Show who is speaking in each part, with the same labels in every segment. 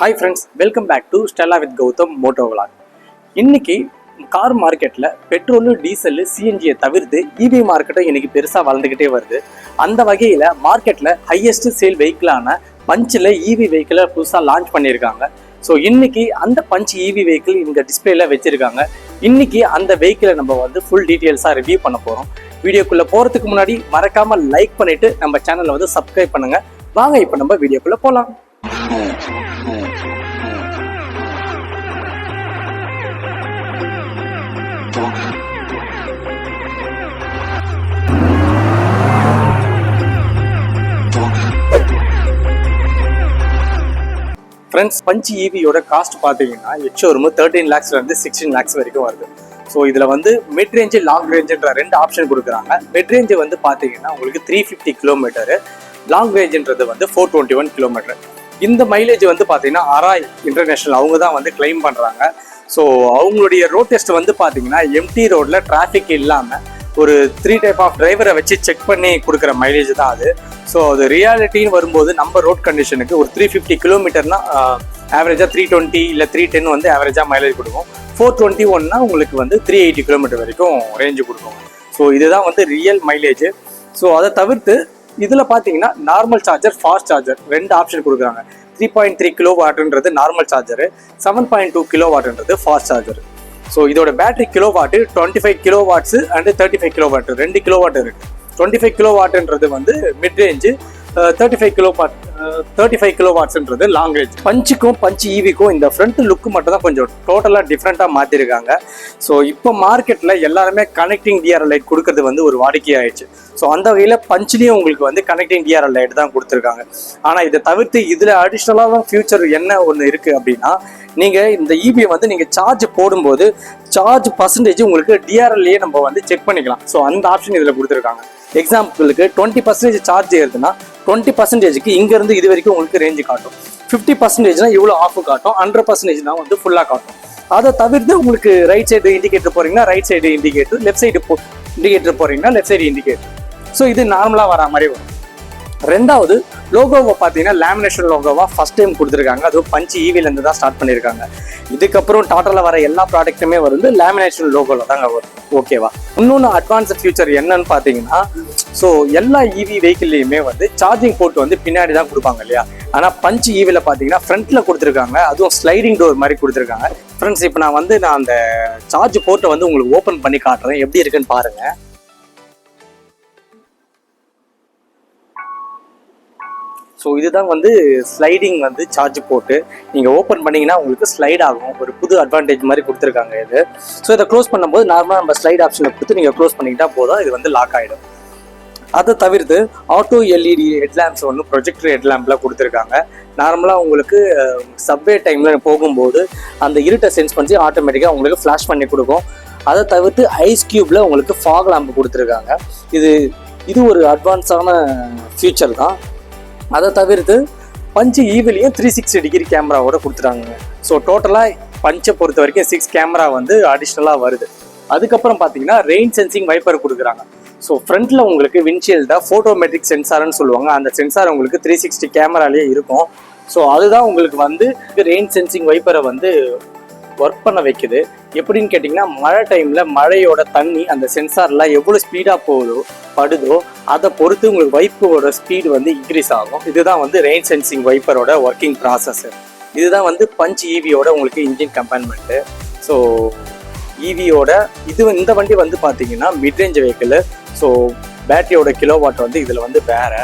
Speaker 1: Hi friends, welcome back to Stella with Gowtham Moto Vlog. இன்னைக்கு car மார்க்கெட்டில் petrol diesel சிஎன்ஜியை தவிர்த்து இவி மார்க்கெட்டும் இன்னைக்கு பெருசாக வளர்ந்துக்கிட்டே வருது. அந்த வகையில் மார்க்கெட்டில் ஹையஸ்ட் சேல் வெஹிக்கிளான பஞ்சில் இவி வெஹிக்கிளை புதுசாக லான்ச் பண்ணியிருக்காங்க. ஸோ இன்னைக்கு அந்த பஞ்ச் இவி வெஹிக்கிள் இங்கே டிஸ்பிளேல வச்சுருக்காங்க. இன்னைக்கு அந்த வெஹிக்கிளை நம்ம வந்து ஃபுல் டீட்டெயில்ஸாக ரிவ்யூ பண்ண போகிறோம். வீடியோக்குள்ளே போகிறதுக்கு முன்னாடி மறக்காமல் லைக் பண்ணிவிட்டு நம்ம சேனலை வந்து சப்ஸ்கிரைப் பண்ணுங்கள். வாங்க இப்போ நம்ம வீடியோக்குள்ளே போகலாம். ஃப்ரெண்ட்ஸ், பஞ்ச் இவியோட காஸ்ட் பார்த்தீங்கன்னா எக்ஷோரூம் 13 lakhsலேருந்து 16 lakhs வரைக்கும் வருது. ஸோ இதில் வந்து மிட் ரேஞ்சு லாங் ரேஞ்சுன்ற ரெண்டு ஆப்ஷன் கொடுக்குறாங்க. மிட் ரேஞ்சு வந்து பார்த்தீங்கன்னா உங்களுக்கு 350 கிலோமீட்டரு, லாங் ரேஞ்சுன்றது வந்து 421 கிலோமீட்டர். இந்த மைலேஜ் வந்து பார்த்தீங்கன்னா அராய் இன்டர்நேஷனல் அவங்க தான் வந்து கிளைம் பண்ணுறாங்க. ஸோ அவங்களுடைய ரோட் டெஸ்ட் வந்து பார்த்தீங்கன்னா எம்டி ரோடில் டிராஃபிக் இல்லாமல் ஒரு 3 டைப் ஆஃப் டிரைவரை வச்சு செக் பண்ணி கொடுக்குற மைலேஜ் தான் அது. ஸோ அது ரியாலிட்டின்னு வரும்போது நம்ம ரோட் கண்டிஷனுக்கு ஒரு 350 கிலோமீட்டர்னா ஆவரேஜாக 320 இல்லை 310 வந்து ஆவரேஜாக மைலேஜ் கொடுக்கும். 421னா உங்களுக்கு வந்து 380 கிலோமீட்டர் வரைக்கும் ரேஞ்சு கொடுக்கும். ஸோ இதுதான் வந்து ரியல் மைலேஜ். ஸோ அதை தவிர்த்து இதில் பார்த்தீங்கன்னா நார்மல் சார்ஜர், ஃபாஸ்ட் சார்ஜர் ரெண்டு ஆப்ஷன் கொடுக்குறாங்க. 3.3 கிலோ வாட்டுன்றது நார்மல் சார்ஜரு, 7.2 கிலோ வாட்டுன்றது ஃபாஸ்ட் சார்ஜர். ஸோ இதோட battery kilo watt 25 kilo watts and 35 kilo வாட்டு 2 கிலோ வாட் இருக்குது. 25 கிலோ வாட்டுன்றது வந்து மிட் ரேஞ்சு, 35 கிலோ வாட்ஸ்ன்றது லாங் ரேஞ்ச். பஞ்சுக்கும் பஞ்ச் ஈவிக்கும் இந்த ஃப்ரண்ட் லுக்கு மட்டும் தான் கொஞ்சம் டோட்டலாக டிஃப்ரெண்ட்டாக மாற்றிருக்காங்க. ஸோ இப்போ மார்க்கெட்டில் எல்லாருமே கனெக்டிங் டிஆர்எல் லைட் கொடுக்கறது வந்து ஒரு வாடிக்கையாயிடுச்சு. ஸோ அந்த வகையில் பஞ்ச்லேயும் உங்களுக்கு வந்து கனெக்டிங் டிஆர்எல் லைட் தான் கொடுத்துருக்காங்க. ஆனால் இதை தவிர்த்து இதில் அடிஷ்னலாக ஃபியூச்சர் என்ன ஒன்று இருக்குது அப்படின்னா, நீங்கள் இந்த இபியை வந்து நீங்கள் சார்ஜ் போடும்போது சார்ஜ் பர்சன்டேஜ் உங்களுக்கு டிஆர்எல்லையே நம்ம வந்து செக் பண்ணிக்கலாம். ஸோ அந்த ஆப்ஷன் இதில் கொடுத்துருக்காங்க. எக்ஸாம்பிளுக்கு 20% சார்ஜ் ஏறுதுன்னா 20%க்கு இங்கேருந்து இது வரைக்கும் உங்களுக்கு ரேஞ்சு காட்டும். 50%னா இவ்வளோ ஆஃபு காட்டும். 100%னா வந்து ஃபுல்லாக காட்டும். அதை தவிர்த்து உங்களுக்கு ரைட் சைடு இண்டிகேட்டர் போகிறீங்கன்னா right side indicator, left side indicator போகிறீங்கன்னா லெஃப்ட் சைடு இண்டிகேட்டர். ஸோ இது நார்மலாக வர மாதிரி வரும். ரெண்டாவது லோகோவை பார்த்தீங்கன்னா லேமினேஷன் லோகோவா ஃபர்ஸ்ட் டைம் கொடுத்துருக்காங்க. அதுவும் பஞ்ச் ஈவிலேருந்து தான் ஸ்டார்ட் பண்ணியிருக்காங்க. இதுக்கப்புறம் டாட்டாவில் வர எல்லா ப்ராடக்ட்டுமே வந்து லேமினேஷன் லோகோவில் தாங்க வரும். ஓகேவா? இன்னொன்று அட்வான்ஸ் ஃபியூச்சர் என்னன்னு பார்த்தீங்கன்னா, ஸோ எல்லா இவி வெஹிக்கிள்லையுமே வந்து சார்ஜிங் போர்ட் வந்து பின்னாடி தான் கொடுப்பாங்க இல்லையா? ஆனால் பஞ்ச் ஈவியில் பார்த்தீங்கன்னா ஃப்ரண்ட்டில் கொடுத்துருக்காங்க. அதுவும் ஸ்லைடிங் டோர் மாதிரி கொடுத்துருக்காங்க. ஃப்ரெண்ட்ஸ், இப்போ நான் அந்த சார்ஜ் போர்ட்டை வந்து உங்களுக்கு ஓப்பன் பண்ணி காட்டுறேன், எப்படி இருக்குன்னு பாருங்கள். ஸோ இதுதான் வந்து ஸ்லைடிங் வந்து சார்ஜ் போட்டு நீங்கள் ஓப்பன் பண்ணிங்கன்னா உங்களுக்கு ஸ்லைட் ஆகும். ஒரு புது அட்வான்டேஜ் மாதிரி கொடுத்துருக்காங்க இது. ஸோ இதை க்ளோஸ் பண்ணும்போது நார்மலாக நம்ம ஸ்லைட் ஆப்ஷனை கொடுத்து நீங்கள் க்ளோஸ் பண்ணிக்கிட்டா போதும், இது வந்து லாக் ஆகிடும். அதை தவிர்த்து ஆட்டோ எல்இடி ஹெட்லாம்ப்ஸ் ஒன்று ப்ரொஜெக்டர் ஹெட்லாம்ப்லாம் கொடுத்துருக்காங்க. நார்மலாக உங்களுக்கு சப்வே டைமில் போகும்போது அந்த இருட்டை சென்ஸ் பண்ணி ஆட்டோமேட்டிக்காக உங்களுக்கு ஃப்ளாஷ் பண்ணி கொடுக்கும். அதை தவிர்த்து ஐஸ் க்யூப்பில் உங்களுக்கு ஃபாக் லேம்ப் கொடுத்துருக்காங்க. இது ஒரு அட்வான்ஸான ஃபியூச்சர் தான். அதை தவிர்த்து பஞ்சு ஈவிலையும் 360 டிகிரி கேமராவோட கொடுத்துட்டாங்க. ஸோ டோட்டலாக பஞ்சை பொறுத்த வரைக்கும் 6 கேமரா வந்து அடிஷ்னலாக வருது. அதுக்கப்புறம் பார்த்தீங்கன்னா ரெயின் சென்சிங் வைப்பர் கொடுக்குறாங்க. ஸோ ஃப்ரண்ட்டில் உங்களுக்கு விண்ட்ஷீல்டாக ஃபோட்டோமெட்ரிக் சென்சார்னு சொல்லுவாங்க. அந்த சென்சார் உங்களுக்கு 360 கேமராலேயே இருக்கும். ஸோ அதுதான் உங்களுக்கு வந்து ரெயின் சென்சிங் வைப்பரை வந்து ஒர்க் பண்ண வைக்குது. எப்படின்னு கேட்டிங்கன்னா, மழை டைமில் மழையோட தண்ணி அந்த சென்சாரில் எவ்வளோ ஸ்பீடாக படுதோ அதை பொறுத்து உங்களுக்கு வைப்போட ஸ்பீடு வந்து இன்க்ரீஸ் ஆகும். இதுதான் வந்து ரெயின் சென்சிங் வைப்பரோட ஒர்க்கிங் ப்ராசஸ். இதுதான் வந்து பஞ்ச் ஈவியோட உங்களுக்கு இன்ஜின் கம்பேர்ட்மெண்ட்டு. ஸோ ஈவியோட இந்த வண்டி வந்து பார்த்தீங்கன்னா மிட் ரேஞ்ச் வெஹிக்கிள். ஸோ பேட்டரியோட கிலோ வாட் வந்து இதில் வந்து வேறு.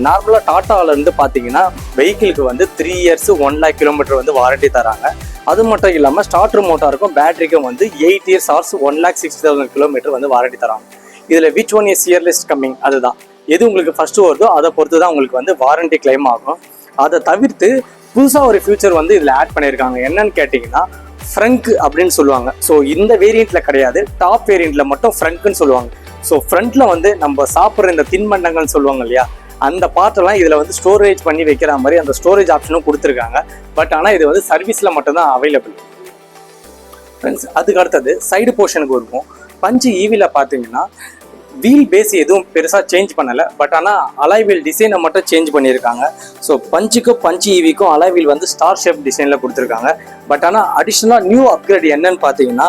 Speaker 1: நார்மலாக டாட்டாவிலேருந்து பார்த்தீங்கன்னா வெஹிக்கிளுக்கு வந்து 3 years 1 lakh கிலோமீட்டர் வந்து வாரண்டி தராங்க. அது மட்டும் இல்லாமல் ஸ்டார்டர் மோட்டாருக்கும் பேட்டரிக்கும் வந்து 8 years hours 1,60,000 கிலோமீட்டர் வந்து வாரண்டி தராங்க. இதில் which one is earliest coming, அதுதான் எது உங்களுக்கு ஃபஸ்ட்டு வருதோ அதை பொறுத்து தான் உங்களுக்கு வந்து வாரண்டி கிளைம் ஆகும். அதை தவிர்த்து புதுசாக ஒரு ஃபியூச்சர் வந்து இதில் ஆட் பண்ணியிருக்காங்க. என்னன்னு கேட்டிங்கன்னா, ஃப்ரங்க் அப்படின்னு சொல்லுவாங்க. ஸோ இந்த வேரியண்ட்டில் கிடையாது, டாப் வேரியண்ட்டில் மட்டும் ஃப்ரங்க்னு சொல்லுவாங்க. ஸோ ஃப்ரண்ட்டில் வந்து நம்ம சாப்பிட்ற இந்த தின்பண்டங்கள்னு சொல்லுவாங்க இல்லையா, அந்த பார்ட்டெல்லாம் இதில் வந்து ஸ்டோரேஜ் பண்ணி வைக்கிற மாதிரி அந்த ஸ்டோரேஜ் ஆப்ஷனும் கொடுத்துருக்காங்க. பட் ஆனால் இது வந்து சர்வீஸில் மட்டும்தான் அவைலபிள். ஃப்ரெண்ட்ஸ், அதுக்கு அடுத்தது சைடு போர்ஷனுக்கு இருக்கும். பஞ்சு ஈவியில் பார்த்தீங்கன்னா வீல் பேஸ் எதுவும் பெருசாக சேஞ்ச் பண்ணலை, பட் ஆனால் அலாய் வீல் டிசைனை மட்டும் சேஞ்ச் பண்ணியிருக்காங்க. ஸோ பஞ்சுக்கும் பஞ்ச் ஈவிக்கும் அலாய் வீல் வந்து ஸ்டார் ஷேப் டிசைனில் கொடுத்துருக்காங்க. பட் ஆனால் அடிஷ்னலாக நியூ அப்கிரேட் என்னன்னு பார்த்தீங்கன்னா,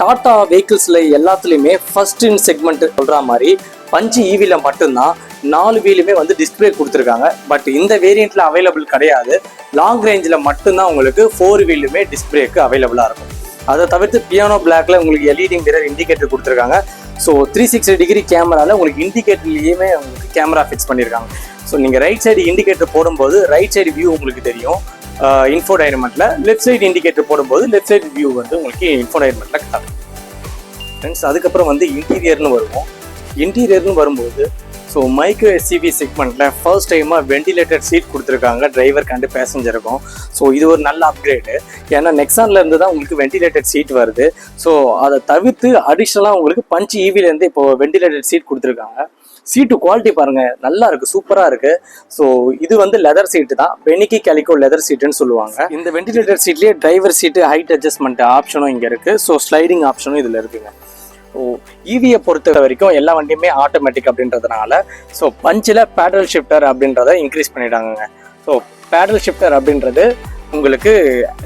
Speaker 1: டாடா வெஹிக்கிள்ஸில் எல்லாத்துலேயுமே ஃபர்ஸ்ட் இன் செக்மெண்ட் சொல்கிற மாதிரி பஞ்சு ஈவியில் மட்டும்தான் 4 வீலுமே வந்து டிஸ்பிளே கொடுத்துருக்காங்க. பட் இந்த வேரியண்ட்டில் அவைலபிள் கிடையாது. லாங் ரேஞ்சில் மட்டும்தான் உங்களுக்கு 4 வீலுமே டிஸ்பிளேக்கு அவைலபிளாக இருக்கும். அதை தவிர்த்து பியானோ பிளாக்ல உங்களுக்கு எல்இடி மிரர் இண்டிகேட்டர் கொடுத்துருக்காங்க. ஸோ 360 டிகிரி கேமராவில் உங்களுக்கு இண்டிகேட்டர்லேயுமே உங்களுக்கு கேமரா ஃபிக்ஸ் பண்ணியிருக்காங்க. ஸோ நீங்கள் ரைட் சைடு இண்டிகேட்டர் போடும்போது ரைட் சைடு வியூ உங்களுக்கு தெரியும் இன்ஃபோடைன்மெண்ட்டில், லெஃப்ட் சைடு இண்டிகேட்டர் போடும்போது லெஃப்ட் சைடு வியூ வந்து உங்களுக்கு இன்ஃபோடைன்மெண்ட்டில் காட்டும். ஃப்ரெண்ட்ஸ், அதுக்கப்புறம் வந்து இன்டீரியர்னு வருவோம். இன்டீரியர்னு வரும்போது ஸோ மைக்ரோ எஸ்யூவி செக்மெண்ட்டில் ஃபர்ஸ்ட் டைமாக வெண்டிலேட்டட் சீட் கொடுத்துருக்காங்க டிரைவருக்கு அண்டு பேசஞ்சருக்கும். ஸோ இது ஒரு நல்ல அப்கிரேடு. ஏன்னா நெக்ஸானில் இருந்து தான் உங்களுக்கு வெண்டிலேட்டட் சீட் வருது. ஸோ அதை தவிர்த்து அடிஷ்னலாக உங்களுக்கு பஞ்ச் ஈவிலேருந்து இப்போ வெண்டிலேட்டட் சீட் கொடுத்துருக்காங்க. சீட்டு குவாலிட்டி பாருங்கள், நல்லா இருக்குது, சூப்பராக இருக்குது. ஸோ இது வந்து லெதர் சீட்டு தான், பெனிக்கி கேலிக்கோ லெதர் சீட்டுன்னு சொல்லுவாங்க. இந்த வெண்டிலேட்டர் சீட்லேயே டிரைவர் சீட்டு ஹைட் அட்ஜஸ்ட்மெண்ட் ஆப்ஷனும் இங்கே இருக்குது. ஸோ ஸ்லைடிங் ஆப்ஷனும் இதில் இருக்குங்க. ஸோ ஈவியை பொறுத்த வரைக்கும் எல்லா வண்டியுமே ஆட்டோமேட்டிக் அப்படின்றதுனால ஸோ பஞ்சில் பேடல் ஷிஃப்டர் அப்படின்றத இன்க்ரீஸ் பண்ணிட்டாங்க. ஸோ பேடல் ஷிஃப்டர் அப்படின்றது உங்களுக்கு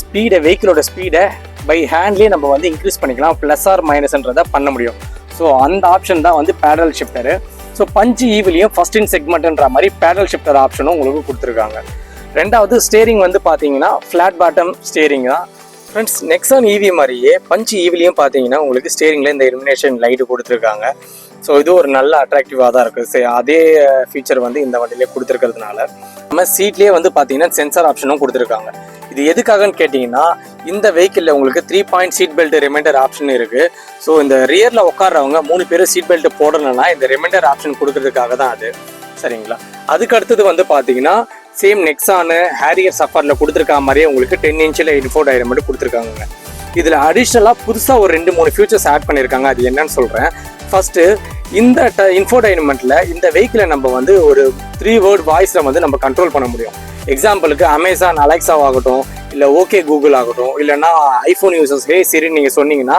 Speaker 1: ஸ்பீடை, வெஹிக்கிளோட ஸ்பீடை பை ஹேண்ட்லேயே நம்ம வந்து இன்க்ரீஸ் பண்ணிக்கலாம், ப்ளஸ் ஆர் மைனஸ்ன்றதை பண்ண முடியும். ஸோ அந்த ஆப்ஷன் தான் வந்து பேடல் ஷிஃப்டரு. ஸோ பஞ்சு ஈவிலையும் ஃபர்ஸ்ட் இன் செக்மெண்ட்ன்ற மாதிரி பேடல் ஷிஃப்டர் ஆப்ஷனும் உங்களுக்கு கொடுத்துருக்காங்க. ரெண்டாவது ஸ்டேரிங் வந்து பார்த்தீங்கன்னா ஃப்ளாட் பாட்டம் ஸ்டேரிங் தான். ஃப்ரெண்ட்ஸ், நெக்ஸான் ஈவி மாதிரியே பஞ்ச் ஈவிலையும் பார்த்தீங்கன்னா உங்களுக்கு ஸ்டேரிங்கில் இந்த இலுமினேஷன் லைட்டு கொடுத்துருக்காங்க. ஸோ இது ஒரு நல்ல அட்ராக்டிவாக தான் இருக்குது. சரி, அதே ஃபீச்சர் வந்து இந்த வண்டியிலே கொடுத்துருக்கிறதுனால நம்ம சீட்லேயே வந்து பார்த்தீங்கன்னா சென்சார் ஆப்ஷனும் கொடுத்துருக்காங்க. இது எதுக்காகன்னு கேட்டிங்கன்னா, இந்த வெஹிக்கிளில் உங்களுக்கு 3 point seat belt reminder option இருக்குது. ஸோ இந்த ரியரில் உட்கார்றவங்க 3 பேர் சீட் பெல்ட் போடணும்னா இந்த ரிமைண்டர் ஆப்ஷன் கொடுக்கறதுக்காக தான் அது. சரிங்களா? அதுக்கு அடுத்தது வந்து பார்த்தீங்கன்னா சேம் நெக்ஸானு ஹேரியர் சஃபரில் கொடுத்துருக்க மாதிரியே உங்களுக்கு 10 இன்ச்சில் இன்ஃபோடைன்மெண்ட் கொடுத்துருக்காங்க. இதில் அடிஷ்னலாக புதுசாக ஒரு 2-3 ஃபியூச்சர்ஸ் ஆட் பண்ணியிருக்காங்க. அது என்னன்னு சொல்கிறேன். ஃபஸ்ட்டு, இந்த இன்ஃபோடைன்மெண்ட்டில் இந்த வெஹிக்கிளை நம்ம வந்து ஒரு 3 வேர்ட் வாய்ஸில் வந்து நம்ம கண்ட்ரோல் பண்ண முடியும். எக்ஸாம்பிளுக்கு அமேசான் அலெக்ஸா ஆகட்டும், இல்லை ஓகே கூகுள் ஆகட்டும், இல்லைன்னா ஐஃபோன் யூசர்ஸ் ஹே சிரின்னு நீங்கள் சொன்னீங்கன்னா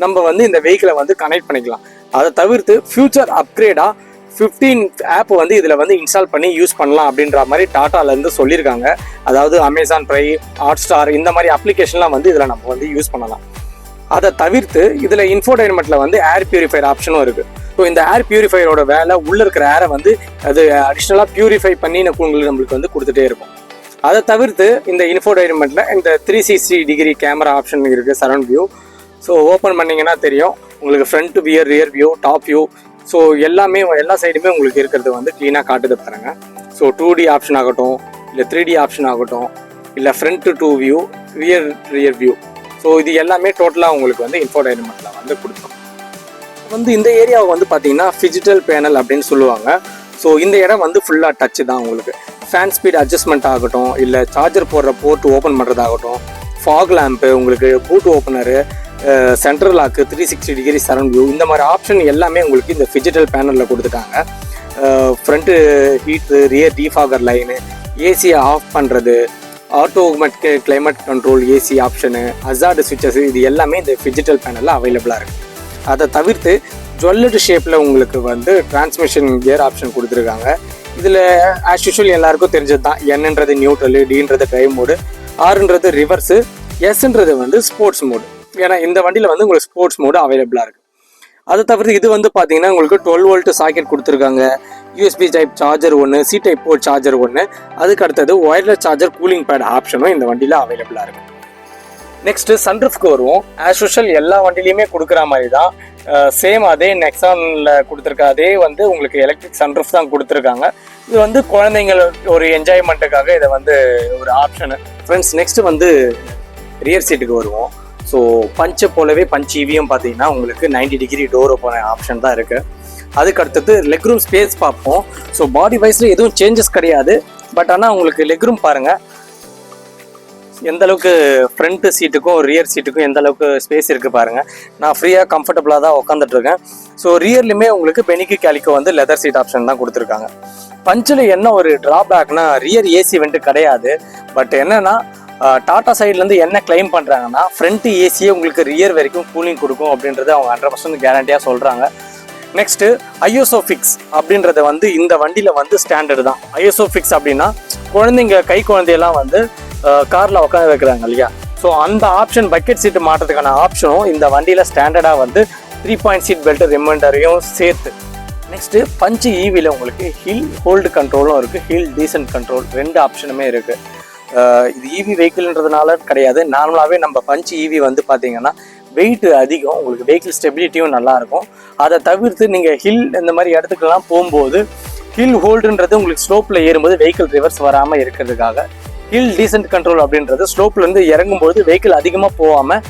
Speaker 1: நம்ம வந்து இந்த வெஹிக்கிளை வந்து கனெக்ட் பண்ணிக்கலாம். அதை தவிர்த்து ஃபியூச்சர் அப்கிரேடாக 15 ஆப் வந்து இதில் வந்து இன்ஸ்டால் பண்ணி யூஸ் பண்ணலாம் அப்படின்ற மாதிரி டாட்டாலேருந்து சொல்லியிருக்காங்க. அதாவது அமேசான் ப்ரைம், ஹாட் ஸ்டார் இந்த மாதிரி அப்ளிகேஷன்லாம் வந்து இதில் நம்ம வந்து யூஸ் பண்ணலாம். அதை தவிர்த்து இதில் இன்ஃபோடைன்மெண்ட்டில் வந்து ஏர் பியூரிஃபையர் ஆப்ஷனும் இருக்குது. ஸோ இந்த ஏர் பியூரிஃபையரோட வேலை உள்ளே இருக்கிற ஏரை வந்து அது அடிஷ்னலாக பியூரிஃபை பண்ணி நம்மளுக்கு வந்து கொடுத்துட்டே இருக்கும். அதை தவிர்த்து இந்த இன்ஃபோடைன்மெண்ட்டில் இந்த 360 டிகிரி கேமரா ஆப்ஷன் இருக்குது, சரௌண்ட் வியூ. ஸோ ஓப்பன் பண்ணிங்கன்னா தெரியும் உங்களுக்கு front view, rear view, top view. So எல்லாமே எல்லா சைடுமே உங்களுக்கு இருக்கிறது வந்து க்ளீனாக காட்டுது பாருங்க. ஸோ 2D ஆப்ஷன் ஆகட்டும், இல்லை 3D ஆப்ஷன் ஆகட்டும், இல்லை front to view, rear view. So இது எல்லாமே டோட்டலாக உங்களுக்கு வந்து இன்ஃபோடைன்மெண்ட்டில் வந்து கொடுத்துரும். வந்து இந்த ஏரியாவை வந்து பார்த்தீங்கன்னா ஃபிஜிட்டல் பேனல் அப்படின்னு சொல்லுவாங்க. ஸோ இந்த இடம் வந்து ஃபுல்லாக டச்சு தான். உங்களுக்கு ஃபேன் ஸ்பீட் அட்ஜஸ்ட்மெண்ட் ஆகட்டும், இல்லை சார்ஜர் போடுற போர்ட் ஓப்பன் பண்ணுறதாகட்டும், ஃபாக் லேம்ப்பு, உங்களுக்கு boot opener, central lock, 360 degree surround view, இந்த மாதிரி ஆப்ஷன் எல்லாமே உங்களுக்கு இந்த ஃபிஜிட்டல் பேனலில் கொடுத்துட்டாங்க. Front heater, rear defogger line, ஏசியை ஆஃப் பண்ணுறது, automatic climate control, AC option, hazard சுவிட்சஸ், இது எல்லாமே இந்த ஃபிஜிட்டல் பேனலில் அவைலபிளாக இருக்குது. அதை தவிர்த்து ஜுவல்லட் ஷேப்பில் உங்களுக்கு வந்து டிரான்ஸ்மிஷன் கியர் ஆப்ஷன் கொடுத்துருக்காங்க. இதில் ஆஸ் யூஷுவல் எல்லாருக்கும் தெரிஞ்சது தான். என்னன்றது நியூட்ரலு, டின்றது டிரைவ் மோடு, ஆறுன்றது ரிவர்ஸு, எஸ்ன்றது வந்து ஸ்போர்ட்ஸ் மோடு. ஏன்னா இந்த வண்டியில் வந்து உங்களுக்கு ஸ்போர்ட்ஸ் மோடு அவைலபிளாக இருக்குது. அதை தவிர்த்து இது வந்து பார்த்தீங்கன்னா உங்களுக்கு 12 வோல்ட் சாக்கெட் கொடுத்துருக்காங்க, யூஎஸ்பி டைப் சார்ஜர் ஒன்று, சி டைப் போர்ட் சார்ஜர் ஒன்று, அதுக்கு அடுத்தது ஒயர்லெஸ் சார்ஜர் கூலிங் பேட் ஆப்ஷனும் இந்த வண்டியில் அவைலபிளாக இருக்குது. நெக்ஸ்ட்டு சன்ரூஃப்க்கு வருவோம். ஆஸ் யூஷுவல் எல்லா வண்டிலையுமே கொடுக்குற மாதிரி தான், சேம் அதே நெக்ஸானில் கொடுத்துருக்க அதே வந்து உங்களுக்கு எலக்ட்ரிக் சன்ரூஃப் தான் கொடுத்துருக்காங்க. இது வந்து குழந்தைங்கள் ஒரு என்ஜாய்மெண்ட்டுக்காக இதை வந்து ஒரு ஆப்ஷனு. ஃப்ரெண்ட்ஸ், நெக்ஸ்ட்டு வந்து ரியர் சீட்டுக்கு வருவோம். ஸோ பஞ்சை போலவே பஞ்ச் ஈவியும் பார்த்தீங்கன்னா உங்களுக்கு 90 டிகிரி டோர் ஓப்பன் ஆப்ஷன் தான் இருக்குது. அதுக்கு அடுத்தது லெக் ரூம் ஸ்பேஸ் பார்ப்போம். ஸோ பாடி வைஸில் எதுவும் சேஞ்சஸ் கிடையாது. பட் ஆனால் உங்களுக்கு லெக் ரூம் பாருங்கள் எந்த அளவுக்கு ஃப்ரண்ட் சீட்டுக்கும் ரியர் சீட்டுக்கும் எந்த அளவுக்கு ஸ்பேஸ் இருக்குது பாருங்கள். நான் ஃப்ரீயாக கம்ஃபர்டபுளாக தான் உட்காந்துட்ருக்கேன். ஸோ ரியர்லையுமே உங்களுக்கு பெனிக்கி கேலிக்கோ வந்து லெதர் சீட் ஆப்ஷன் தான் கொடுத்துருக்காங்க. பஞ்சில் என்ன ஒரு ட்ராபேக்னா ரியர் ஏசி வந்துட்டு கிடையாது. பட் என்னென்னா டாடா சைட்லேருந்து என்ன கிளைம் பண்ணுறாங்கன்னா ஃப்ரண்ட் ஏசியே உங்களுக்கு ரியர் வரைக்கும் கூலிங் கொடுக்கும் அப்படின்றது அவங்க 100% கேரண்டியாக சொல்கிறாங்க. நெக்ஸ்ட்டு ஐஎஸ்ஓஃபிக்ஸ் அப்படின்றத வந்து இந்த வண்டியில் வந்து ஸ்டாண்டர்டு தான். ஐஎஸ்ஓஃபிக்ஸ் அப்படின்னா குழந்தைங்க குழந்தையெல்லாம் வந்து காரில் உட்கார வைக்கிறாங்க இல்லையா, ஸோ அந்த ஆப்ஷன் பக்கெட் சீட்டு மாட்டுறதுக்கான ஆப்ஷனும் இந்த வண்டியில் ஸ்டாண்டர்டாக வந்து 3 பாயிண்ட் சீட் பெல்ட் ரிமைண்டரையும் சேர்த்து. நெக்ஸ்ட்டு பஞ்ச் ஈவியில் உங்களுக்கு ஹில் ஹோல்டு கண்ட்ரோலும் இருக்குது, ஹில் டீசன்ட் கண்ட்ரோல் 2 ஆப்ஷனுமே இருக்குது. இது ஈவி வெஹிக்கிள்ன்றதுனால கிடையாது, நார்மலாகவே நம்ம பஞ்ச் ஈவி வந்து பார்த்தீங்கன்னா வெயிட் அதிகம், உங்களுக்கு வெஹிக்கிள் ஸ்டெபிலிட்டியும் நல்லாயிருக்கும். அதை தவிர்த்து நீங்கள் ஹில் இந்த மாதிரி இடத்துக்குலாம் போகும்போது ஹில் ஹோல்டுன்றது உங்களுக்கு ஸ்லோப்பில் ஏறும்போது வெஹிக்கிள் ரிவர்ஸ் வராமல் இருக்கிறதுக்காக. ஹில் டீசன்ட் கண்ட்ரோல் அப்படின்றது ஸ்லோப்லேருந்து இறங்கும்போது வெஹிக்கிள் அதிகமாக போகாமல்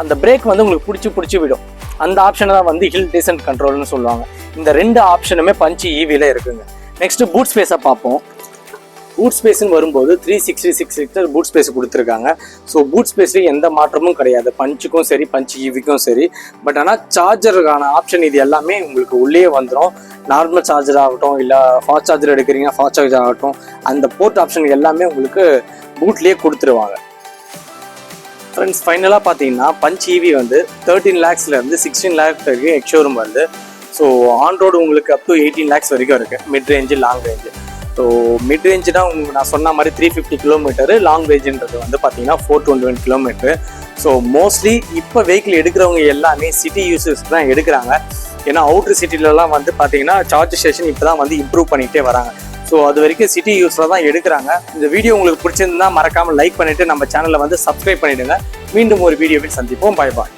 Speaker 1: அந்த பிரேக் வந்து உங்களுக்கு பிடிச்சி விடும். அந்த ஆப்ஷனை தான் வந்து ஹில் டீசன்ட் கண்ட்ரோல்னு சொல்லுவாங்க. இந்த 2 ஆப்ஷனுமே பஞ்ச் ஈவியில் இருக்குங்க. நெக்ஸ்ட்டு பூட் ஸ்பேஸை பார்ப்போம். பூட் ஸ்பேஸ்ன்னு வரும்போது 366 லிட்டர் பூட் ஸ்பேஸ் கொடுத்துருக்காங்க. ஸோ பூட் ஸ்பேஸ்லேயும் எந்த மாற்றமும் கிடையாது, பஞ்சுக்கும் சரி பஞ்ச் ஈவிக்கும் சரி. பட் ஆனால் சார்ஜருக்கான ஆப்ஷன் இது எல்லாமே உங்களுக்கு உள்ளே வந்துடும். நார்மல் சார்ஜர் ஆகட்டும், இல்லை ஃபாஸ்ட் சார்ஜர் எடுக்கிறீங்கன்னா ஃபாஸ்ட் சார்ஜர் ஆகட்டும், அந்த போர்ட் ஆப்ஷன் எல்லாமே உங்களுக்கு பூட்லேயே கொடுத்துருவாங்க. ஃப்ரெண்ட்ஸ், ஃபைனலாக பார்த்தீங்கன்னா பஞ்ச் ஈவி வந்து 13 lakhsலேருந்து 16 lakhs வரைக்கும் எக்ஷோரூம் வருது. ஸோ ஆன் ரோடு உங்களுக்கு அப் டு 18 lakhs வரைக்கும் இருக்குது, mid range long range. So mid ரேஞ்சுனா உங்களுக்கு நான் சொன்ன மாதிரி 350 கிலோமீட்டரு, லாங் ரேஞ்சுன்றது வந்து பார்த்தீங்கன்னா 421 கிலோமீட்டரு. ஸோ மோஸ்ட்லி இப்போ வெஹிக்கிள் எடுக்கிறவங்க எல்லாமே சிட்டி யூசர்ஸ் தான் எடுக்கிறாங்க. ஏன்னா அவுட்ரு சிட்டிலலாம் வந்து பார்த்தீங்கன்னா சார்ஜ் ஸ்டேஷன் இப்போ தான் வந்து இம்ப்ரூவ் பண்ணிகிட்டே வராங்க. ஸோ அது வரைக்கும் சிட்டி யூஸில் தான் எடுக்கிறாங்க. இந்த வீடியோ உங்களுக்கு பிடிச்சிருந்தா மறக்காமல் லைக் பண்ணிவிட்டு நம்ம சேனலை வந்து சப்ஸ்கிரைப் பண்ணிவிடுங்க. மீண்டும் ஒரு வீடியோவில் சந்திப்போம். பாய் பாய்.